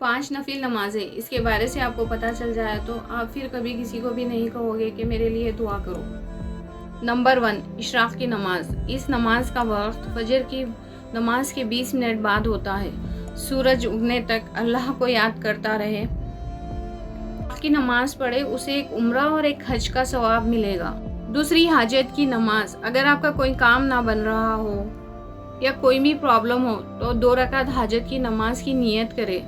5 نفل نمازیں، اس کے بارے سے آپ کو پتہ چل جائے تو آپ پھر کبھی کسی کو بھی نہیں کہو گے کہ میرے لیے دعا کرو۔ نمبر 1، اشراق کی نماز۔ اس نماز کا وقت فجر کی نماز کے 20 منٹ بعد ہوتا ہے۔ سورج اگنے تک اللہ کو یاد کرتا رہے، کی نماز پڑھے، اسے ایک عمرہ اور ایک حج کا ثواب ملے گا۔ دوسری، حاجت کی نماز۔ اگر آپ کا کوئی کام نہ بن رہا ہو یا کوئی بھی پرابلم ہو تو 2 رکعت حاجت کی نماز کی نیت کرے،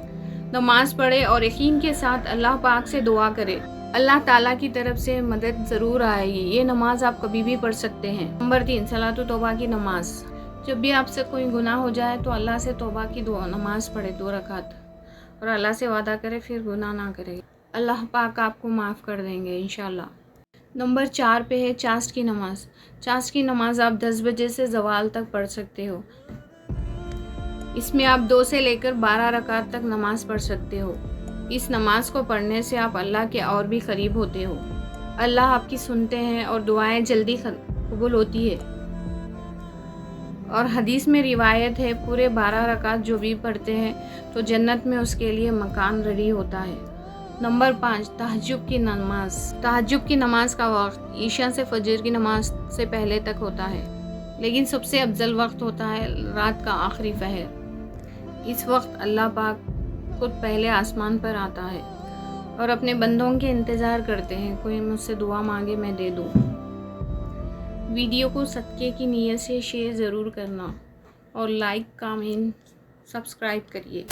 نماز پڑھے اور یقین کے ساتھ اللہ پاک سے دعا کرے۔ اللہ تعالیٰ کی طرف سے مدد ضرور آئے گی۔ یہ نماز آپ کبھی بھی پڑھ سکتے ہیں۔ نمبر 3، صلاۃ توبہ کی نماز۔ جب بھی آپ سے کوئی گناہ ہو جائے تو اللہ سے توبہ کی نماز پڑھے 2 رکعت، اور اللہ سے وعدہ کرے پھر گناہ نہ کرے۔ اللہ پاک آپ کو معاف کر دیں گے انشاءاللہ۔ نمبر 4 پہ ہے چاشت کی نماز۔ چاشت کی نماز آپ 10 بجے سے زوال تک پڑھ سکتے ہو۔ اس میں آپ 2 سے لے کر 12 رکعت تک نماز پڑھ سکتے ہو۔ اس نماز کو پڑھنے سے آپ اللہ کے اور بھی قریب ہوتے ہو۔ اللہ آپ کی سنتے ہیں اور دعائیں جلدی قبول ہوتی ہے۔ اور حدیث میں روایت ہے، پورے 12 رکعت جو بھی پڑھتے ہیں تو جنت میں اس کے لیے مکان ریڈی ہوتا ہے۔ نمبر 5، تہجد کی نماز۔ تہجد کی نماز کا وقت عشاء سے فجر کی نماز سے پہلے تک ہوتا ہے، لیکن سب سے افضل وقت ہوتا ہے رات کا آخری پہر۔ اس وقت اللہ پاک خود پہلے آسمان پر آتا ہے اور اپنے بندوں کے انتظار کرتے ہیں، کوئی مجھ سے دعا مانگے میں دے دوں۔ ویڈیو کو صدقے کی نیت سے شیئر ضرور کرنا اور لائک، کامنٹ، سبسکرائب کریے۔